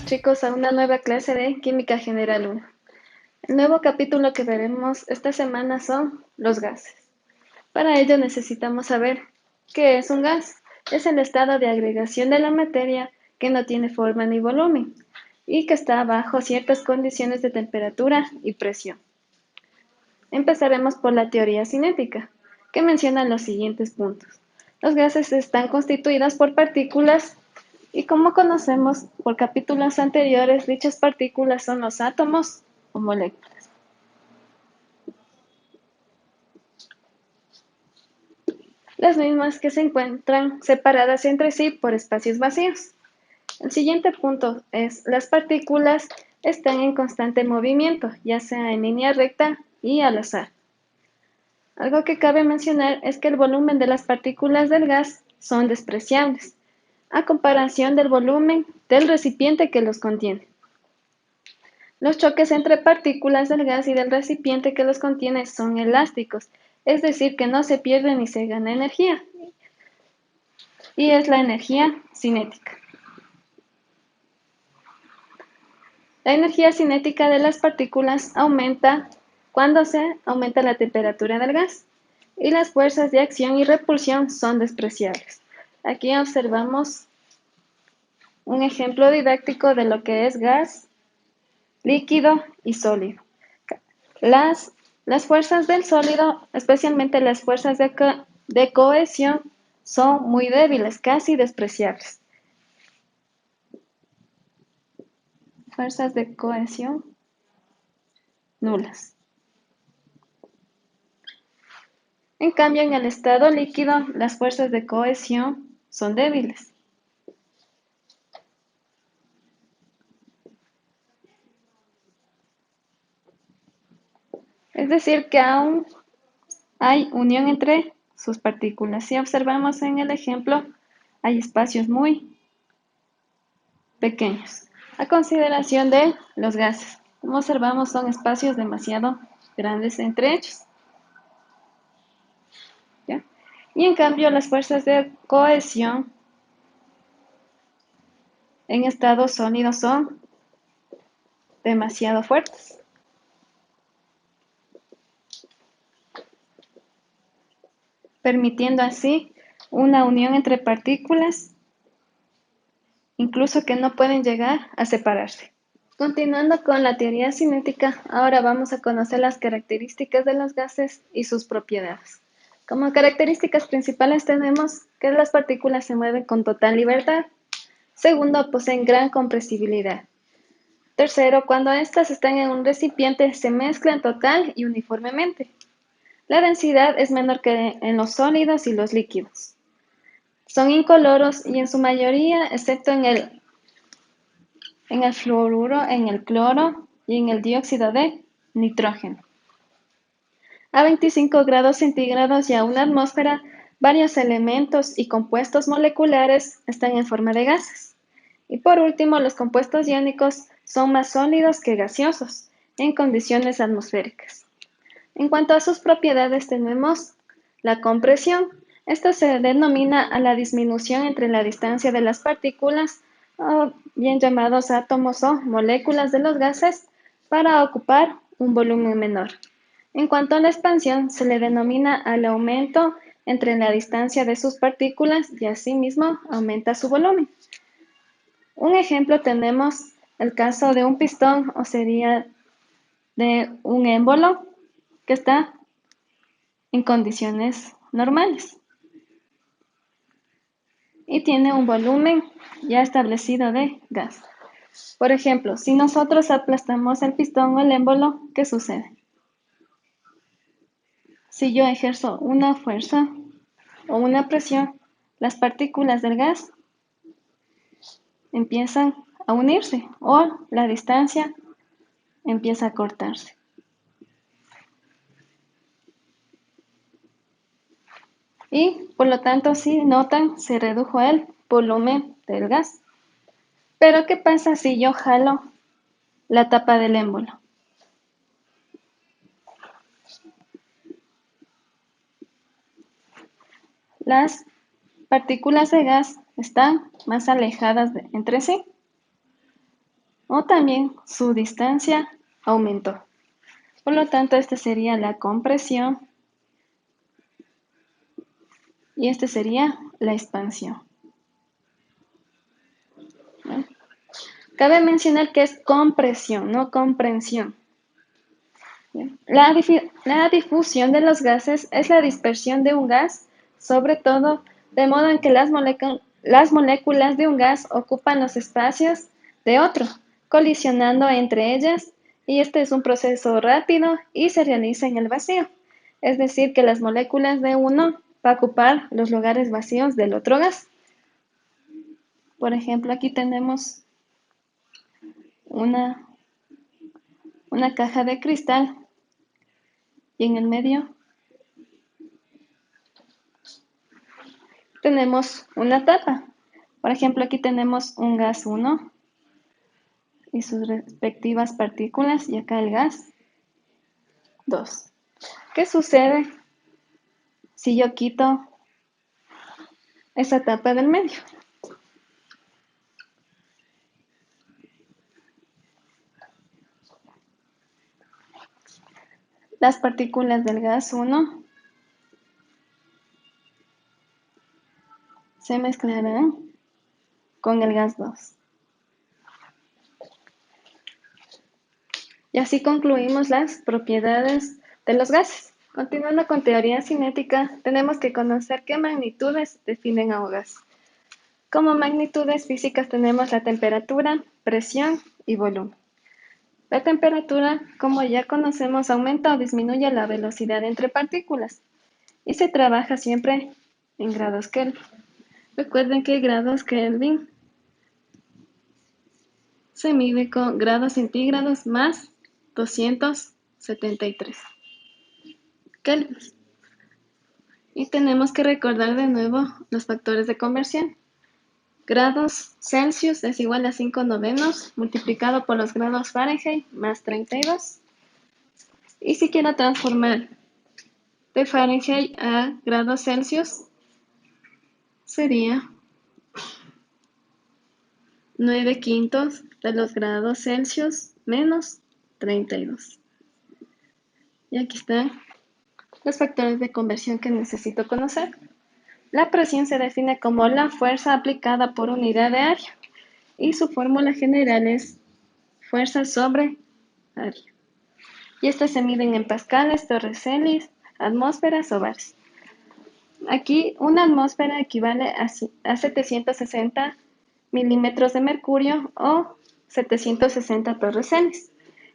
chicos a una nueva clase de Química General 1. El nuevo capítulo que veremos esta semana son los gases. Para ello necesitamos saber qué es un gas. Es el estado de agregación de la materia que no tiene forma ni volumen y que está bajo ciertas condiciones de temperatura y presión. Empezaremos por la teoría cinética, que menciona los siguientes puntos. Los gases están constituidos por partículas y como conocemos por capítulos anteriores, dichas partículas son los átomos o moléculas. Las mismas que se encuentran separadas entre sí por espacios vacíos. El siguiente punto es, las partículas están en constante movimiento, ya sea en línea recta y al azar. Algo que cabe mencionar es que el volumen de las partículas del gas son despreciables, a comparación del volumen del recipiente que los contiene. Los choques entre partículas del gas y del recipiente que los contiene son elásticos, es decir, que no se pierde ni se gana energía, y es la energía cinética. La energía cinética de las partículas aumenta cuando se aumenta la temperatura del gas, y las fuerzas de acción y repulsión son despreciables. Aquí observamos un ejemplo didáctico de lo que es gas, líquido y sólido. Las fuerzas del sólido, especialmente las fuerzas de cohesión, son muy débiles, casi despreciables. Fuerzas de cohesión nulas. En cambio, en el estado líquido, las fuerzas de cohesión son débiles. Es decir, que aún hay unión entre sus partículas. Si observamos en el ejemplo, hay espacios muy pequeños. A consideración de los gases, como observamos, son espacios demasiado grandes entre ellos. ¿Ya? Y en cambio, las fuerzas de cohesión en estado sólido son demasiado fuertes. Permitiendo así una unión entre partículas, incluso que no pueden llegar a separarse. Continuando con la teoría cinética, ahora vamos a conocer las características de los gases y sus propiedades. Como características principales tenemos que las partículas se mueven con total libertad. Segundo, poseen gran compresibilidad. Tercero, cuando éstas están en un recipiente se mezclan total y uniformemente. La densidad es menor que en los sólidos y los líquidos. Son incoloros y en su mayoría, excepto en el fluoruro, en el cloro y en el dióxido de nitrógeno. A 25 grados centígrados y a una atmósfera, varios elementos y compuestos moleculares están en forma de gases. Y por último, los compuestos iónicos son más sólidos que gaseosos en condiciones atmosféricas. En cuanto a sus propiedades, tenemos la compresión. Esto se denomina a la disminución entre la distancia de las partículas, o bien llamados átomos o moléculas de los gases, para ocupar un volumen menor. En cuanto a la expansión, se le denomina al aumento entre la distancia de sus partículas y asimismo aumenta su volumen. Un ejemplo tenemos el caso de un pistón, o sería de un émbolo que está en condiciones normales y tiene un volumen ya establecido de gas. Por ejemplo, si nosotros aplastamos el pistón o el émbolo, ¿qué sucede? Si yo ejerzo una fuerza o una presión, las partículas del gas empiezan a unirse o la distancia empieza a cortarse. Y por lo tanto, si notan, se redujo el volumen del gas. Pero ¿qué pasa si yo jalo la tapa del émbolo? Las partículas de gas están más alejadas entre sí. o también su distancia aumentó. Por lo tanto, esta sería la compresión y esta sería la expansión. ¿No? Cabe mencionar que es compresión, no comprensión. La difusión de los gases es la dispersión de un gas, sobre todo de modo en que las moléculas de un gas ocupan los espacios de otro, colisionando entre ellas, y este es un proceso rápido y se realiza en el vacío. Es decir, que las moléculas de uno van a ocupar los lugares vacíos del otro gas. Por ejemplo, aquí tenemos una caja de cristal y en el medio tenemos una tapa. Por ejemplo, aquí tenemos un gas 1 y sus respectivas partículas y acá el gas 2. ¿Qué sucede si yo quito esa tapa del medio? Las partículas del gas 1 se mezclarán con el gas 2. Y así concluimos las propiedades de los gases. Continuando con teoría cinética, tenemos que conocer qué magnitudes definen a un gas. Como magnitudes físicas tenemos la temperatura, presión y volumen. La temperatura, como ya conocemos, aumenta o disminuye la velocidad entre partículas y se trabaja siempre en grados Kelvin. Recuerden que grados Kelvin se mide con grados centígrados más 273 Kelvin. Y tenemos que recordar de nuevo los factores de conversión. Grados Celsius es igual a 5 novenos multiplicado por los grados Fahrenheit más 32. Y si quiero transformar de Fahrenheit a grados Celsius, sería 9 quintos de los grados Celsius menos 32. Y aquí están los factores de conversión que necesito conocer. La presión se define como la fuerza aplicada por unidad de área y su fórmula general es fuerza sobre área. Y estas se miden en pascales, torricellis, atmósferas o bares. Aquí una atmósfera equivale a 760 milímetros de mercurio o 760 torricellis.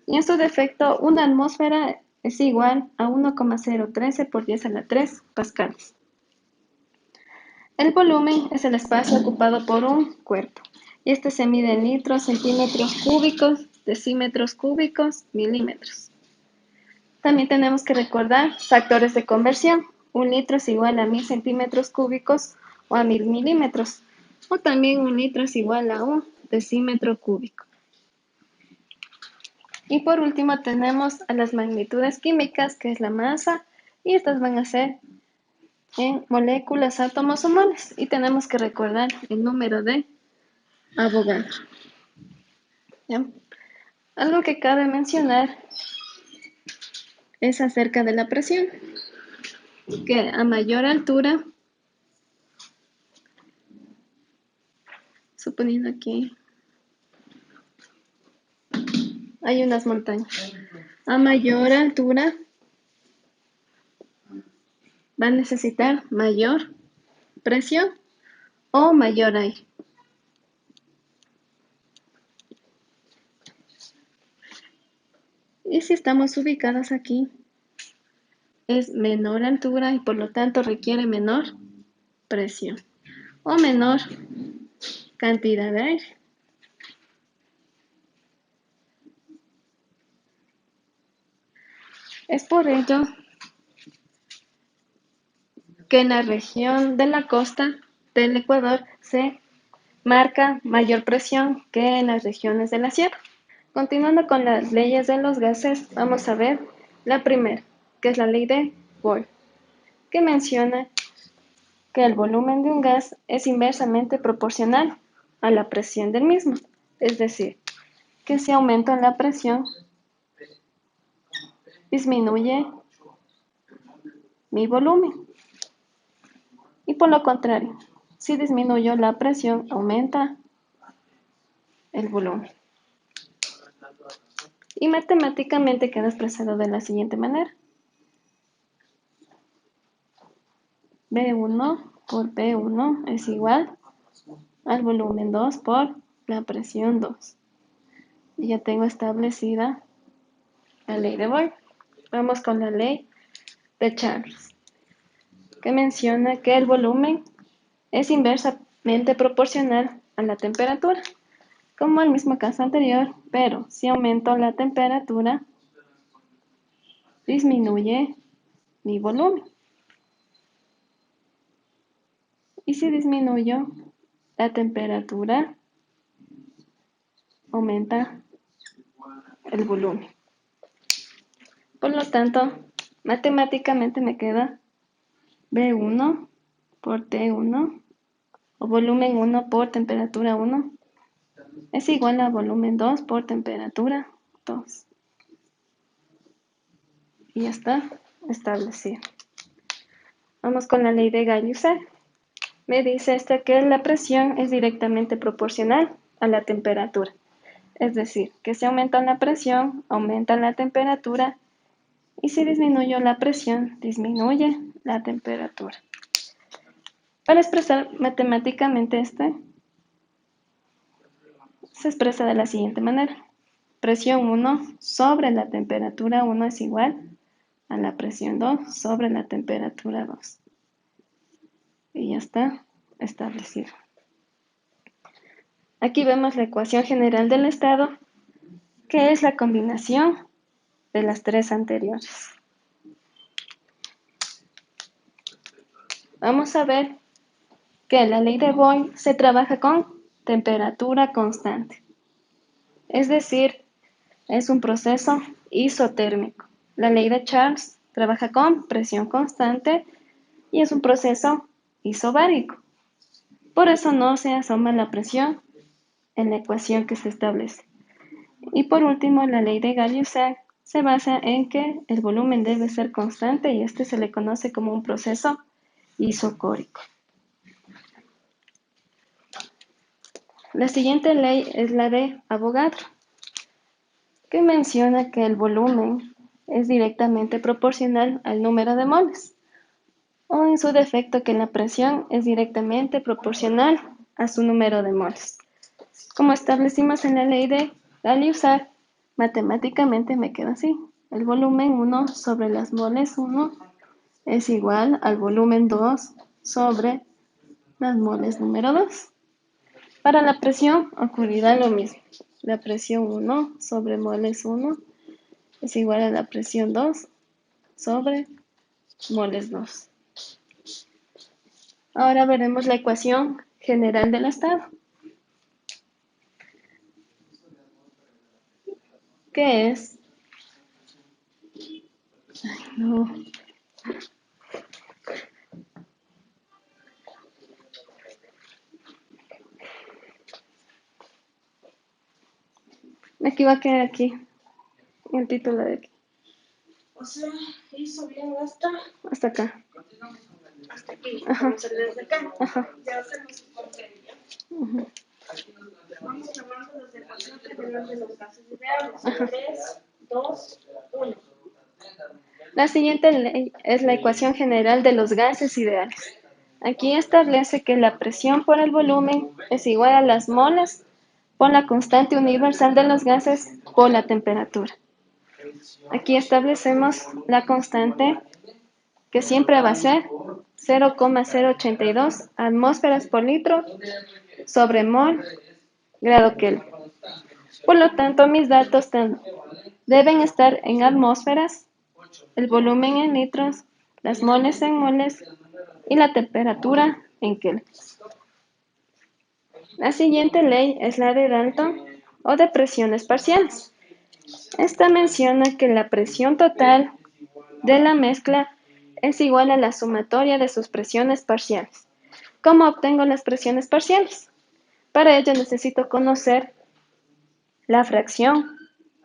Y en su defecto, una atmósfera es igual a 1,013 por 10 a la 3 pascales. El volumen es el espacio ocupado por un cuerpo. Y este se mide en litros, centímetros cúbicos, decímetros cúbicos, milímetros. También tenemos que recordar factores de conversión. Un litro es igual a 1000 centímetros cúbicos o a 1000 milímetros. O también un litro es igual a un decímetro cúbico. Y por último tenemos a las magnitudes químicas, que es la masa, y estas van a ser en moléculas, átomos o moles. Y tenemos que recordar el número de Avogadro. ¿Ya? Algo que cabe mencionar es acerca de la presión, que a mayor altura, suponiendo aquí hay unas montañas, a mayor altura va a necesitar mayor presión o mayor aire. Y si estamos ubicados aquí, es menor altura y por lo tanto requiere menor presión o menor cantidad de aire. Es por ello que en la región de la costa del Ecuador se marca mayor presión que en las regiones de la sierra. Continuando con las leyes de los gases, vamos a ver la primera, que es la ley de Boyle, que menciona que el volumen de un gas es inversamente proporcional a la presión del mismo. Es decir, que si aumento la presión, disminuye mi volumen. Y por lo contrario, si disminuyo la presión, aumenta el volumen. Y matemáticamente queda expresado de la siguiente manera. B1 por P1 es igual al volumen 2 por la presión 2. Y ya tengo establecida la ley de Boyle. Vamos con la ley de Charles, que menciona que el volumen es inversamente proporcional a la temperatura, como el mismo caso anterior, pero si aumento la temperatura, disminuye mi volumen. Y si disminuyo la temperatura, aumenta el volumen. Por lo tanto, matemáticamente me queda B1 por T1, o volumen 1 por temperatura 1, es igual a volumen 2 por temperatura 2. Y ya está establecido. Vamos con la ley de Gay-Lussac. Me dice que la presión es directamente proporcional a la temperatura. Es decir, que si aumenta la presión, aumenta la temperatura, y si disminuyo la presión, disminuye la temperatura. Para expresar matemáticamente se expresa de la siguiente manera. Presión 1 sobre la temperatura 1 es igual a la presión 2 sobre la temperatura 2. Y ya está establecido. Aquí vemos la ecuación general del estado, que es la combinación de las tres anteriores. Vamos a ver que la ley de Boyle se trabaja con temperatura constante. Es decir, es un proceso isotérmico. La ley de Charles trabaja con presión constante y es un proceso isobárico. Por eso no se asoma la presión en la ecuación que se establece. Y por último, la ley de Gay-Lussac se basa en que el volumen debe ser constante y se le conoce como un proceso isocórico. La siguiente ley es la de Avogadro, que menciona que el volumen es directamente proporcional al número de moles, o en su defecto que la presión es directamente proporcional a su número de moles. Como establecimos en la ley de Gay-Lussac, matemáticamente me queda así. El volumen 1 sobre las moles 1 es igual al volumen 2 sobre las moles número 2. Para la presión ocurrirá lo mismo. La presión 1 sobre moles 1 es igual a la presión 2 sobre moles 2. Ahora veremos la ecuación general del estado, que es... No. Me equivoqué aquí, en el título de aquí. O sea, hizo bien hasta acá. hasta aquí. Ajá. Vamos a hacer desde acá. Ajá. Ya hacemos su porquería. Ujú. Vamos hablando desde la ecuación general de los gases ideales. 3, 2, 1. La siguiente ley es la ecuación general de los gases ideales. Aquí establece que la presión por el volumen es igual a las moles por la constante universal de los gases por la temperatura. Aquí establecemos la constante que siempre va a ser 0,082 atmósferas por litro sobre mol grado Kelvin. Por lo tanto, mis datos deben estar en atmósferas, el volumen en litros, las moles en moles y la temperatura en Kelvin. La siguiente ley es la de Dalton o de presiones parciales. Esta menciona que la presión total de la mezcla es igual a la sumatoria de sus presiones parciales. ¿Cómo obtengo las presiones parciales? Para ello necesito conocer la fracción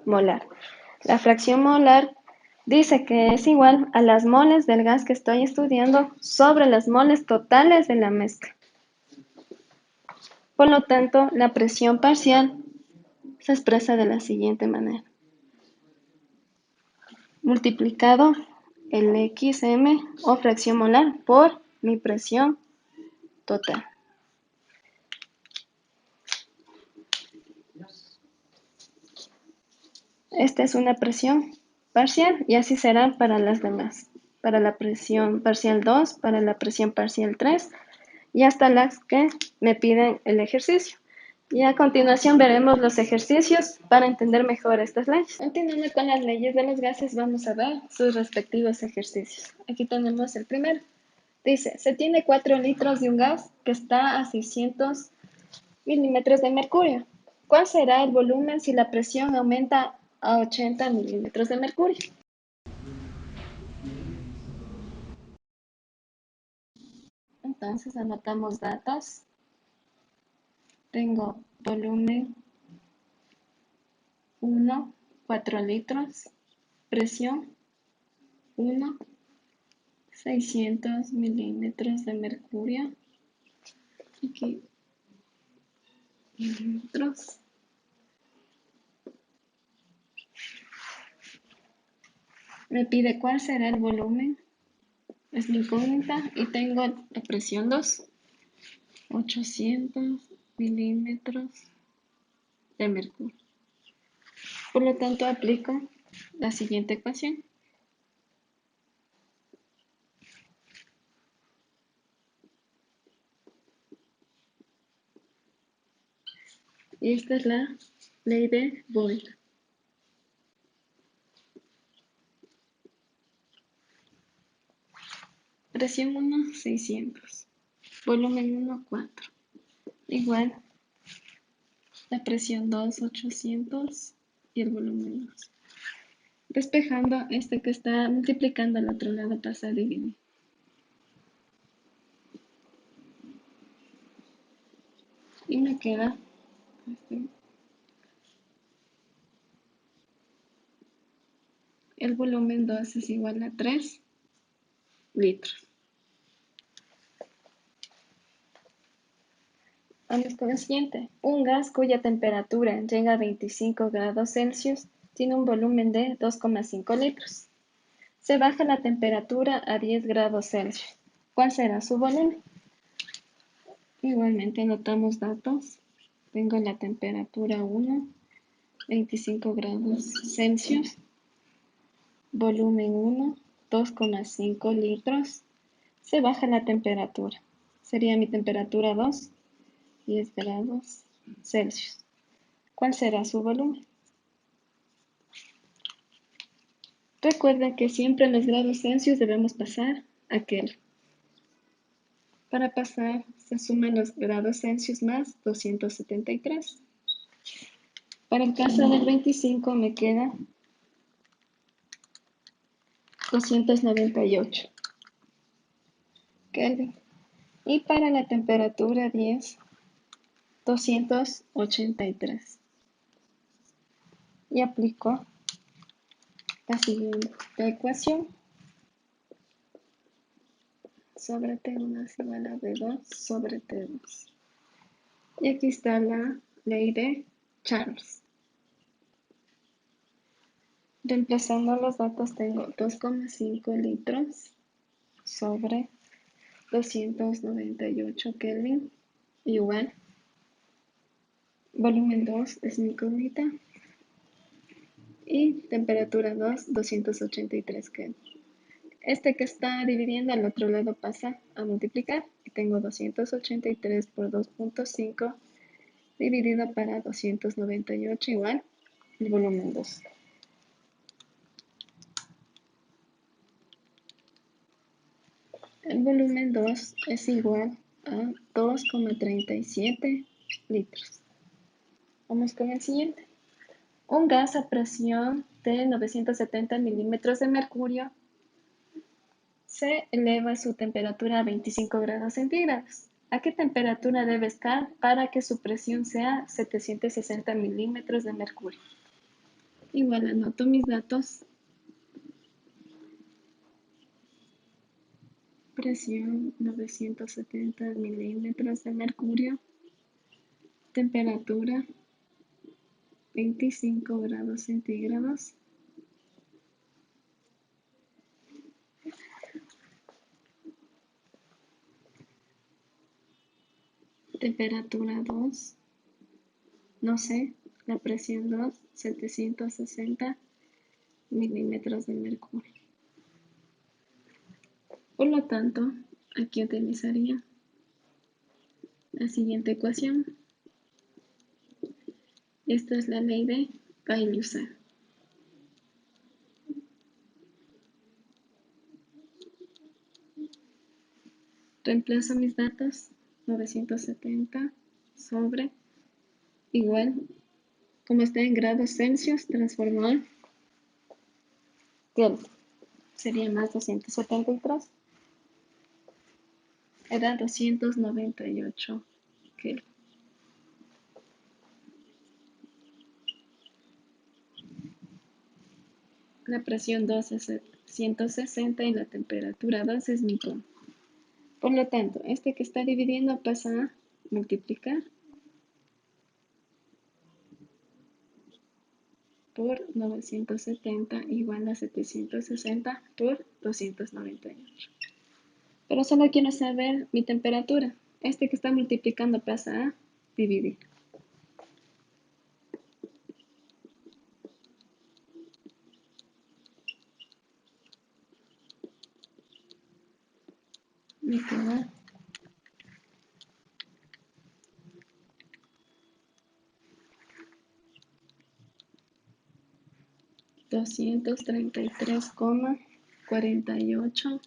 molar. La fracción molar dice que es igual a las moles del gas que estoy estudiando sobre las moles totales de la mezcla. Por lo tanto, la presión parcial se expresa de la siguiente manera. Multiplicado el XM o fracción molar por mi presión total. Esta es una presión parcial y así será para las demás. Para la presión parcial 2, para la presión parcial 3 y hasta las que me piden el ejercicio. Y a continuación veremos los ejercicios para entender mejor estas leyes. Continuando con las leyes de los gases, vamos a ver sus respectivos ejercicios. Aquí tenemos el primero. Dice, se tiene 4 litros de un gas que está a 600 milímetros de mercurio. ¿Cuál será el volumen si la presión aumenta a 80 milímetros de mercurio? Entonces anotamos datos. Tengo volumen 1, 4 litros, presión 1, 600 milímetros de mercurio. Aquí, milímetros. Me pide cuál será el volumen. Es mi incógnita y tengo la presión 2, 800 milímetros de mercurio. Por lo tanto, aplico la siguiente ecuación. Y esta es la ley de Boyle. Presión 1, 600. Volumen 1, 4. Igual la presión 2, 800 y el volumen 2. Despejando este que está multiplicando al otro lado pasa a dividir. Y me queda el volumen 2 es igual a 3 litros. Vamos con el siguiente. Un gas cuya temperatura llega a 25 grados Celsius tiene un volumen de 2,5 litros. Se baja la temperatura a 10 grados Celsius. ¿Cuál será su volumen? Igualmente anotamos datos. Tengo la temperatura 1, 25 grados Celsius. Volumen 1, 2,5 litros. Se baja la temperatura. Sería mi temperatura 2, 10 grados Celsius. ¿Cuál será su volumen? Recuerden que siempre en los grados Celsius debemos pasar a Kelvin. Para pasar, se suman los grados Celsius más 273. Para el caso del 25 me queda 298 Kelvin. Y para la temperatura 10, 283. Y aplico la siguiente ecuación. Sobre T1 es igual a B2 sobre T2. Y aquí está la ley de Charles. Reemplazando los datos tengo 2,5 litros sobre 298 Kelvin igual. Volumen 2 es mi incógnita. Y temperatura 2, 283 Kelvin. Este que está dividiendo al otro lado pasa a multiplicar. Y tengo 283 por 2,5 dividido para 298 igual el volumen 2. El volumen 2 es igual a 2,37 litros. Vamos con el siguiente. Un gas a presión de 970 milímetros de mercurio se eleva su temperatura a 25 grados centígrados. ¿A qué temperatura debe estar para que su presión sea 760 milímetros de mercurio? Igual anoto mis datos. Presión 970 milímetros de mercurio. Temperatura 25 grados centígrados. Temperatura 2. No sé, la presión 2, 760 milímetros de mercurio. Por lo tanto, aquí utilizaría la siguiente ecuación. Esta es la ley de Pauli-Usar. Reemplazo mis datos, 970 sobre, igual, como está en grados Celsius, transformar, que sería más 273, era 298 Kelvin. La presión 2 es 160 y la temperatura 2 es micron. Por lo tanto, este que está dividiendo pasa a multiplicar por 970 igual a 760 por 298. Pero solo quiero saber mi temperatura. Este que está multiplicando pasa a dividir. Me queda 233,48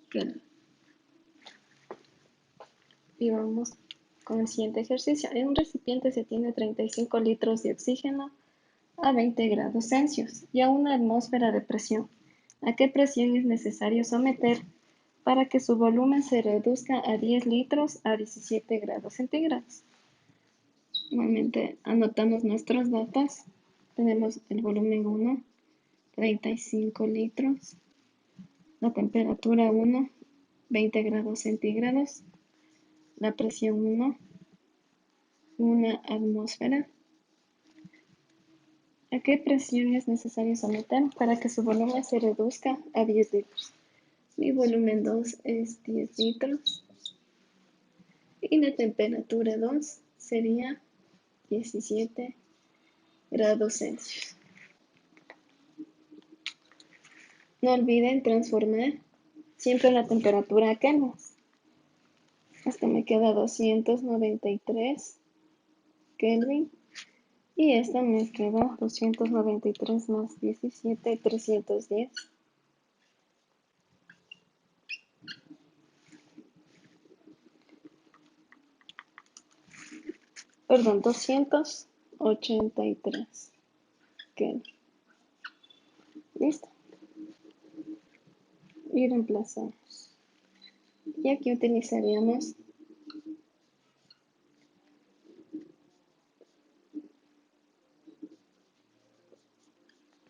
Kelvin. Y vamos con el siguiente ejercicio. En un recipiente se tiene 35 litros de oxígeno a 20 grados Celsius y a una atmósfera de presión. ¿A qué presión es necesario someter para que su volumen se reduzca a 10 litros a 17 grados centígrados? Nuevamente anotamos nuestros datos. Tenemos el volumen 1, 35 litros. La temperatura 1, 20 grados centígrados. La presión 1, una atmósfera. ¿A qué presión es necesario someter para que su volumen se reduzca a 10 litros? Mi volumen 2 es 10 litros y la temperatura 2 sería 17 grados Celsius. No olviden transformar siempre la temperatura a Kelvin. Esto me queda 293 Kelvin y esto me queda 293 más 17, 310. Perdón, 283 Kelvin. Listo. Y reemplazamos. Y aquí utilizaríamos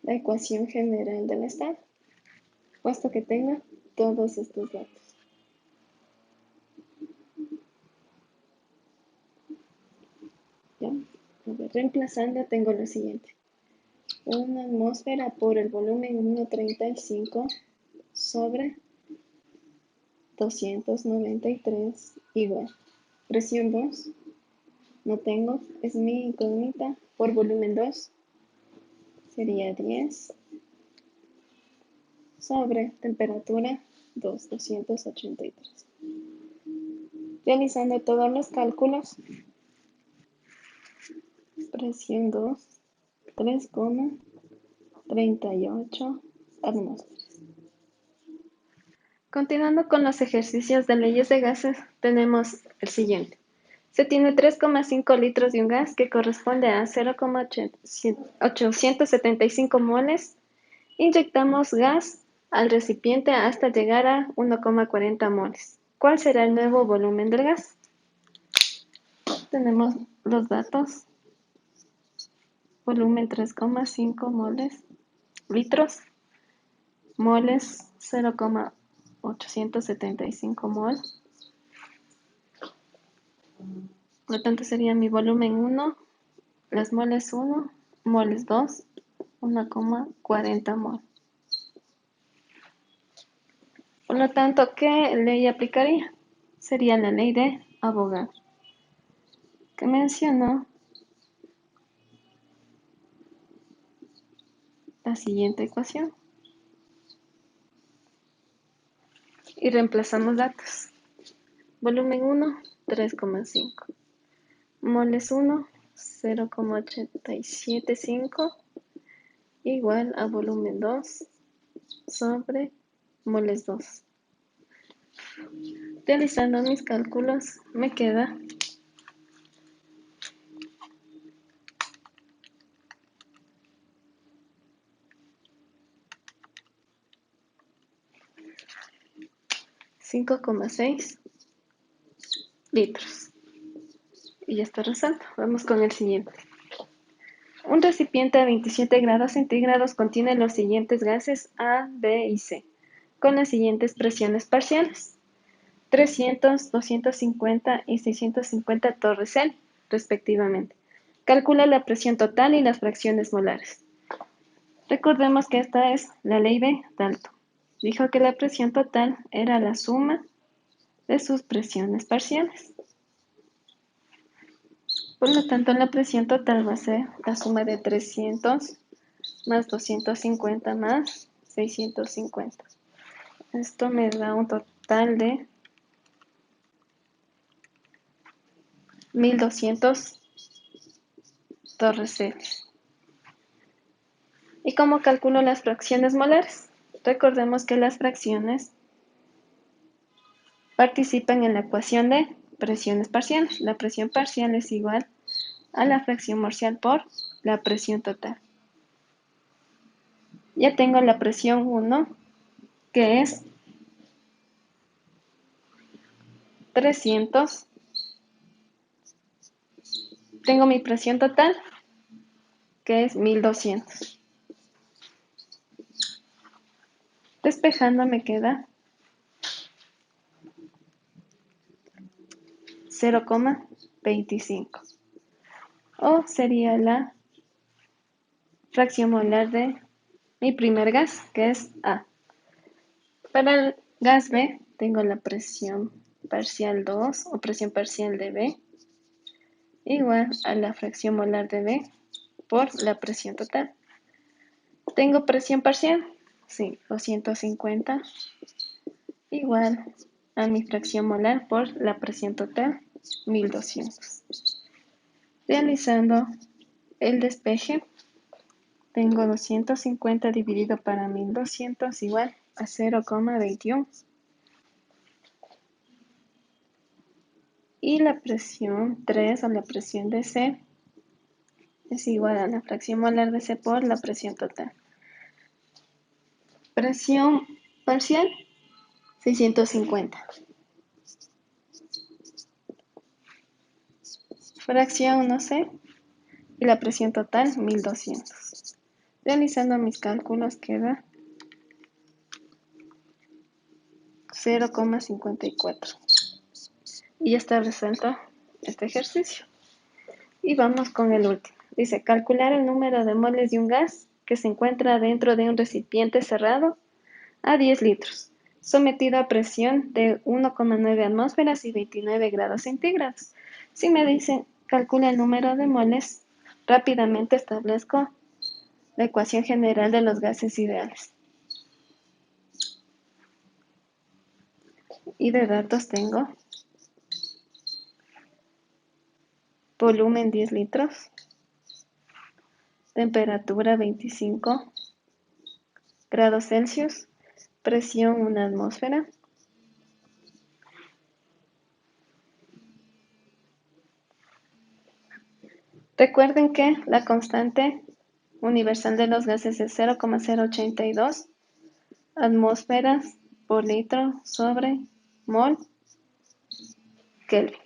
la ecuación general del estado, puesto que tenga todos estos datos. ¿Ya? Reemplazando tengo lo siguiente. Una atmósfera por el volumen 1,35 sobre 293 igual. Presión 2, no tengo, es mi incógnita, por volumen 2 sería 10 sobre temperatura 2, 283. Realizando todos los cálculos, presión 2, 3,38 atmósferas. Continuando con los ejercicios de leyes de gases, tenemos el siguiente. Se tiene 3,5 litros de un gas que corresponde a 0,875 moles. Inyectamos gas al recipiente hasta llegar a 1,40 moles. ¿Cuál será el nuevo volumen del gas? Tenemos los datos. Volumen 3,5 moles, litros, moles 0,875 mol. Por lo tanto sería mi volumen 1, las moles 1, moles 2, 1,40 mol. Por lo tanto, ¿qué ley aplicaría? Sería la ley de Avogadro, que mencionó la siguiente ecuación. Y reemplazamos datos. Volumen 1, 3,5. Moles 1, 0,875 igual a volumen 2 sobre moles 2. Realizando mis cálculos me queda 5,6 litros. Y ya está resuelto. Vamos con el siguiente. Un recipiente a 27 grados centígrados contiene los siguientes gases A, B y C, con las siguientes presiones parciales: 300, 250 y 650 torresel, respectivamente. Calcula la presión total y las fracciones molares. Recordemos que esta es la ley de Dalton. Dijo que la presión total era la suma de sus presiones parciales. Por lo tanto, la presión total va a ser la suma de 300 más 250 más 650. Esto me da un total de 1200 torreseles. ¿Y cómo calculo las fracciones molares? Recordemos que las fracciones participan en la ecuación de presiones parciales. La presión parcial es igual a la fracción parcial por la presión total. Ya tengo la presión 1, que es 300. Tengo mi presión total, que es 1200. Despejando me queda 0,25. O sería la fracción molar de mi primer gas, que es A. Para el gas B, tengo la presión parcial 2 o presión parcial de B igual a la fracción molar de B por la presión total. ¿Tengo presión parcial? Sí, 250 igual a mi fracción molar por la presión total, 1200. Realizando el despeje, tengo 250 dividido para 1200 igual a 0,21. Y la presión 3 o la presión de C es igual a la fracción molar de C por la presión total. Presión parcial, 650. Fracción no sé. Y la presión total, 1200. Realizando mis cálculos queda 0,54. Y ya está resuelto este ejercicio. Y vamos con el último. Dice, calcular el número de moles de un gas que se encuentra dentro de un recipiente cerrado a 10 litros, sometido a presión de 1,9 atmósferas y 29 grados centígrados. Si me dicen, calcula el número de moles, rápidamente establezco la ecuación general de los gases ideales. Y de datos tengo volumen 10 litros, temperatura 25 grados Celsius, presión 1 atmósfera. Recuerden que la constante universal de los gases es 0,082 atmósferas por litro sobre mol Kelvin.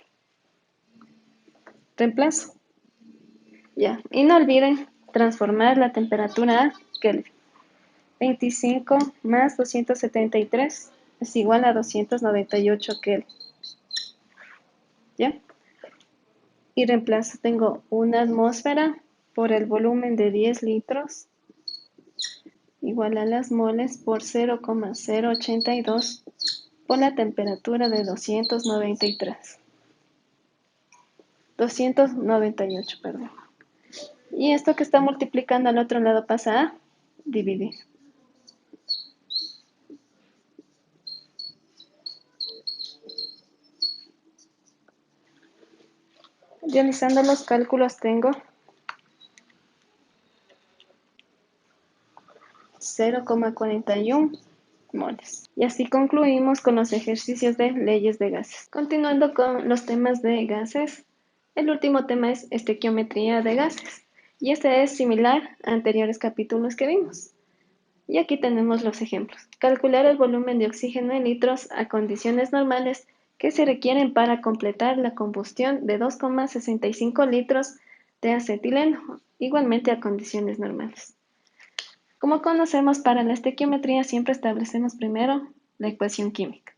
Reemplazo. Ya, y no olviden transformar la temperatura a Kelvin. 25 más 273 es igual a 298 Kelvin. ¿Ya? Y reemplazo, tengo una atmósfera por el volumen de 10 litros, igual a las moles por 0,082 por la temperatura de 298, perdón. Y esto que está multiplicando al otro lado pasa a dividir. Realizando los cálculos tengo 0,41 moles. Y así concluimos con los ejercicios de leyes de gases. Continuando con los temas de gases, el último tema es estequiometría de gases. Y este es similar a anteriores capítulos que vimos. Y aquí tenemos los ejemplos. Calcular el volumen de oxígeno en litros a condiciones normales que se requieren para completar la combustión de 2,65 litros de acetileno, igualmente a condiciones normales. Como conocemos, para la estequiometría siempre establecemos primero la ecuación química.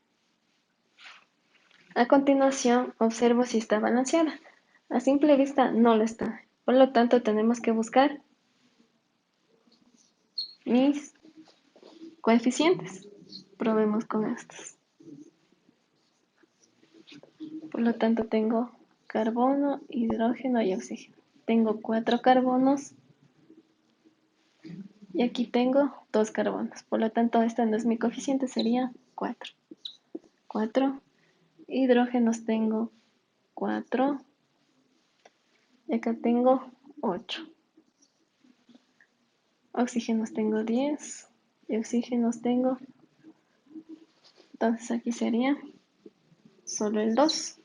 A continuación, observo si está balanceada. A simple vista no lo está. Por lo tanto, tenemos que buscar mis coeficientes. Probemos con estos. Por lo tanto, tengo carbono, hidrógeno y oxígeno. Tengo 4 carbonos y aquí tengo 2 carbonos. Por lo tanto, este no es mi coeficiente, sería 4. 4. Hidrógenos tengo 4. Y acá tengo 8. Oxígenos tengo 10. Y oxígenos tengo. Entonces aquí sería solo el 2.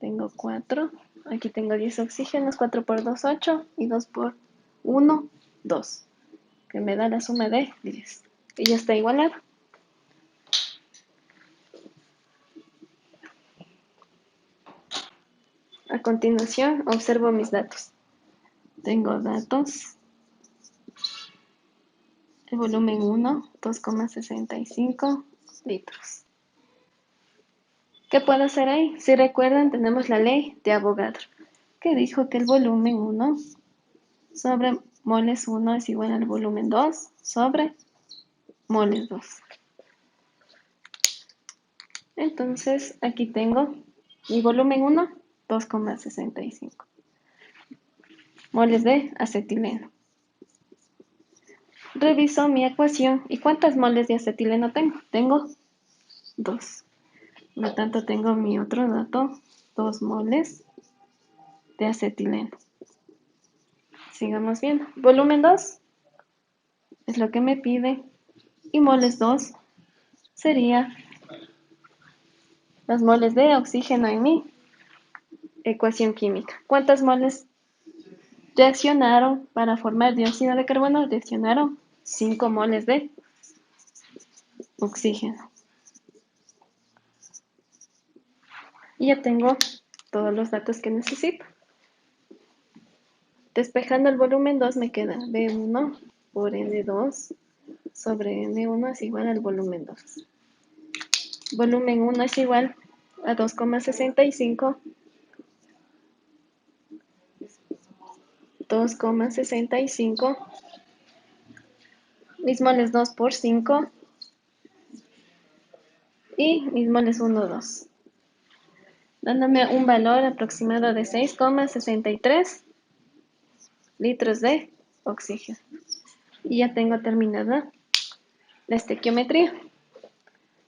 Tengo 4. Aquí tengo 10 oxígenos. 4 por 2, 8. Y 2 por 1, 2. Que me da la suma de 10. Y ya está igualado. A continuación, observo mis datos. Tengo datos. El volumen 1, 2,65 litros. ¿Qué puedo hacer ahí? Si recuerdan, tenemos la ley de Avogadro, que dijo que el volumen 1 sobre moles 1 es igual al volumen 2 sobre moles 2. Entonces, aquí tengo mi volumen 1, 2,65 moles de acetileno. Reviso mi ecuación. ¿Y cuántas moles de acetileno tengo? Tengo 2. Por lo tanto, tengo mi otro dato, 2 moles de acetileno. Sigamos viendo. Volumen 2 es lo que me pide. Y moles 2 sería los moles de oxígeno en mi ecuación química. ¿Cuántas moles reaccionaron para formar dióxido de carbono? Reaccionaron 5 moles de oxígeno. Y ya tengo todos los datos que necesito. Despejando el volumen 2 me queda B1 por N2 sobre N1 es igual al volumen 2. Volumen 1 es igual a 2,65. 2,65. Mis moles 2 por 5. Y mis moles 1, 2. Dándome un valor aproximado de 6,63 litros de oxígeno. Y ya tengo terminada la estequiometría.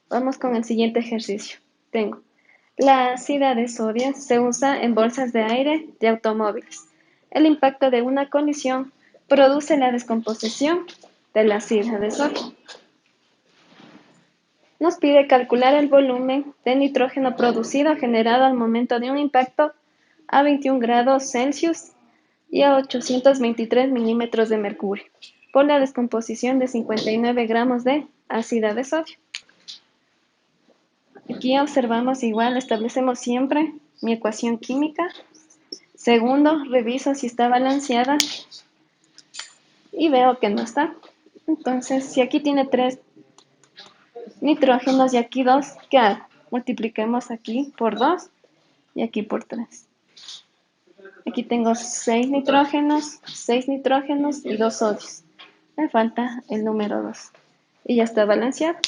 Vamos con el siguiente ejercicio. Tengo la ácida de sodio se usa en bolsas de aire de automóviles. El impacto de una colisión produce la descomposición de la ácida de sodio. Nos pide calcular el volumen de nitrógeno producido generado al momento de un impacto a 21 grados Celsius y a 823 milímetros de mercurio por la descomposición de 59 gramos de ácida de sodio. Aquí observamos igual, establecemos siempre mi ecuación química. Segundo, reviso si está balanceada y veo que no está. Entonces, si aquí tiene 3 nitrógenos y aquí 2, ¿qué hago? Multipliquemos aquí por 2 y aquí por 3. Aquí tengo 6 nitrógenos y 2 sodios. Me falta el número 2. Y ya está balanceado.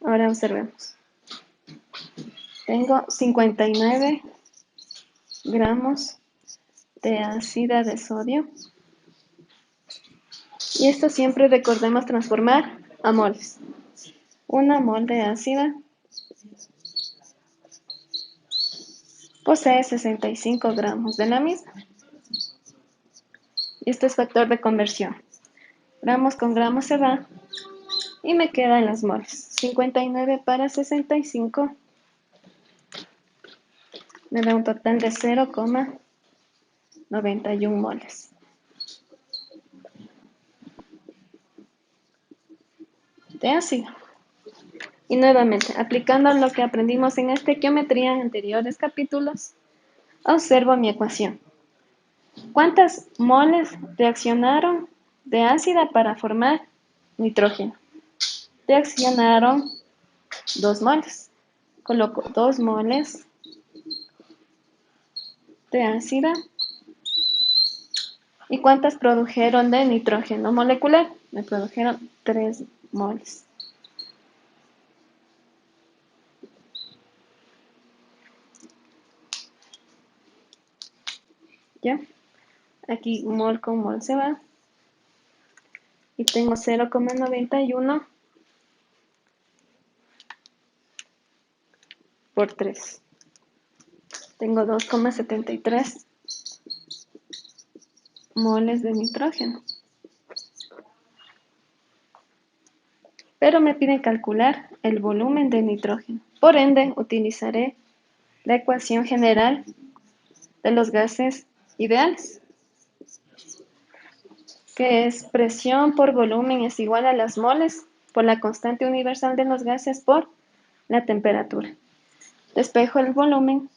Ahora observemos. Tengo 59 gramos de ácida de sodio. Y esto siempre recordemos transformar a moles. 1 mol de ácida posee 65 gramos de la misma. Y este es factor de conversión. Gramos con gramos se va y me quedan las moles. 59 para 65 me da un total de 0,91 moles. De ácido. Y nuevamente, aplicando lo que aprendimos en estequiometría en anteriores capítulos, observo mi ecuación. ¿Cuántas moles reaccionaron de ácida para formar nitrógeno? Reaccionaron 2 moles. Coloco 2 moles de ácida. ¿Y cuántas produjeron de nitrógeno molecular? Me produjeron 3 moles. ¿Ya? Aquí mol con mol se va. Y tengo 0,91 por 3. Tengo 2,73 moles de nitrógeno. Pero me piden calcular el volumen de nitrógeno. Por ende, utilizaré la ecuación general de los gases ideales, que es presión por volumen es igual a las moles por la constante universal de los gases por la temperatura. Despejo el volumen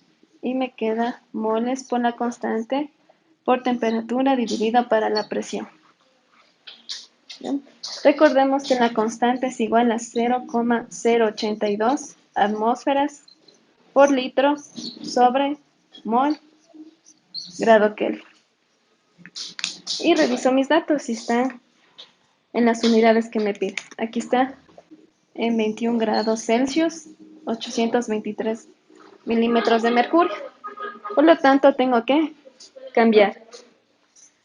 y me queda moles por la constante por temperatura dividido para la presión. ¿Bien? Recordemos que la constante es igual a 0,082 atmósferas por litro sobre mol grado Kelvin. Y reviso mis datos si están en las unidades que me piden. Aquí está en 21 grados Celsius, 823 milímetros de mercurio. Por lo tanto, tengo que cambiar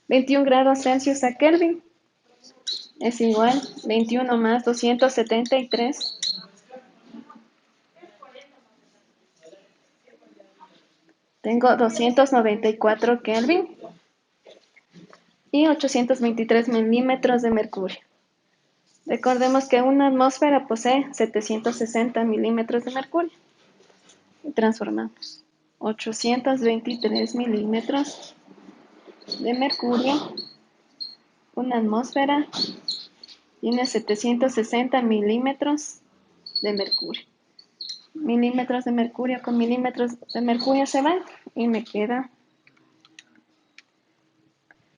21 grados Celsius a Kelvin es igual 21 más 273. Tengo 294 Kelvin y 823 milímetros de mercurio. Recordemos que una atmósfera posee 760 milímetros de mercurio. Y transformamos 823 milímetros de mercurio. Una atmósfera tiene 760 milímetros de mercurio. Milímetros de mercurio con milímetros de mercurio se van y me queda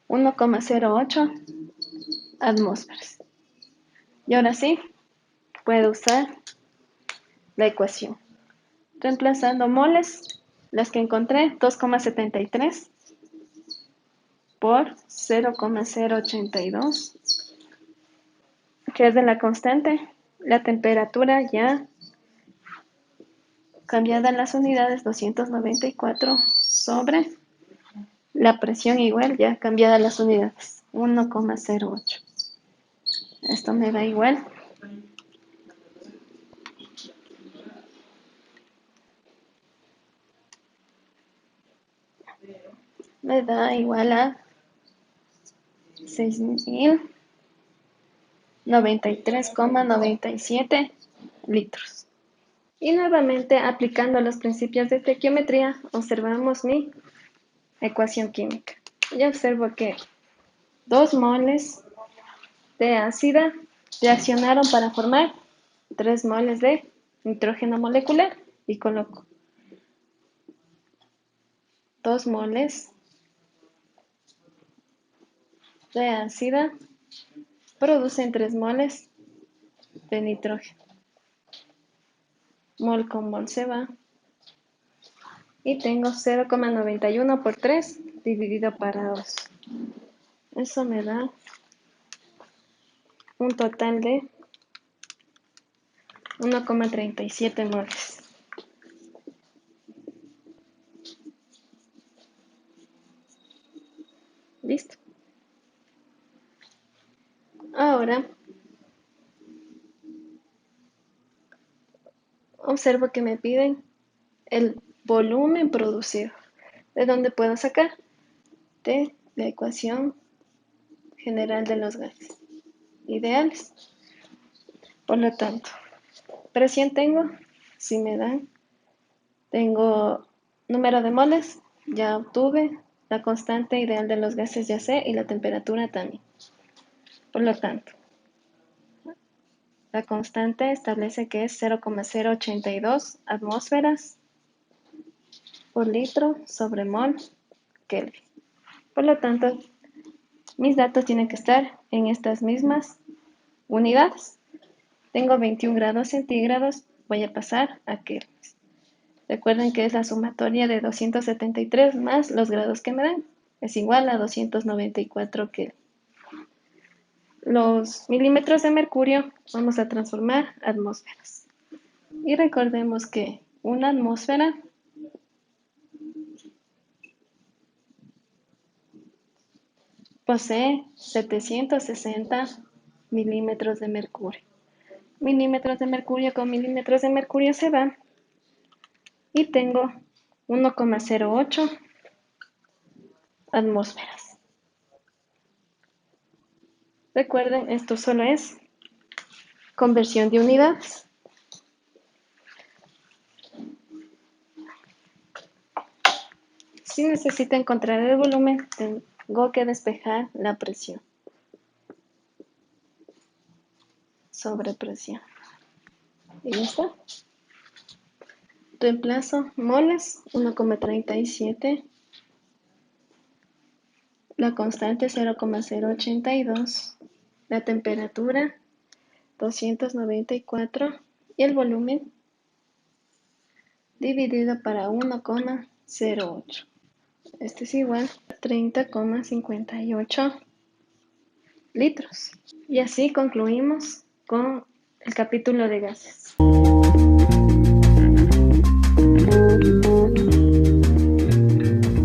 1,08 atmósferas. Y ahora sí, puedo usar la ecuación. Reemplazando moles, las que encontré, 2,73 por 0,082, que es de la constante. La temperatura ya cambiada en las unidades, 294 sobre la presión igual, ya cambiada las unidades, 1,08. Esto me da igual. Me da igual a 6.093,97 litros. Y nuevamente, aplicando los principios de estequiometría, observamos mi ecuación química. Y observo que 2 moles de ácida reaccionaron para formar 3 moles de nitrógeno molecular y coloco 2 moles de ácida producen 3 moles de nitrógeno. Mol con mol se va. Y tengo 0,91 por 3 dividido para 2. Eso me da un total de 1,37 moles. Listo. Ahora observo que me piden el volumen producido. ¿De dónde puedo sacar? De la ecuación general de los gases ideales. Por lo tanto, presión tengo, si me dan, tengo número de moles, ya obtuve, la constante ideal de los gases ya sé y la temperatura también. Por lo tanto, la constante establece que es 0,082 atmósferas por litro sobre mol Kelvin. Por lo tanto, mis datos tienen que estar en estas mismas unidades. Tengo 21 grados centígrados, voy a pasar a Kelvin. Recuerden que es la sumatoria de 273 más los grados que me dan. Es igual a 294 Kelvin. Los milímetros de mercurio vamos a transformar a atmósferas. Y recordemos que una atmósfera posee 760 milímetros de mercurio. Milímetros de mercurio con milímetros de mercurio se van. Y tengo 1,08 atmósferas. Recuerden, esto solo es conversión de unidades. Si necesito encontrar el volumen, tengo que despejar la presión. Sobre presión. Y ya está. Reemplazo moles, 1,37. La constante 0,082. La temperatura 294. Y el volumen dividido para 1,08. Este es igual a 30,58 litros. Y así concluimos con el capítulo de gases.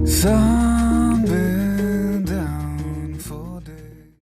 So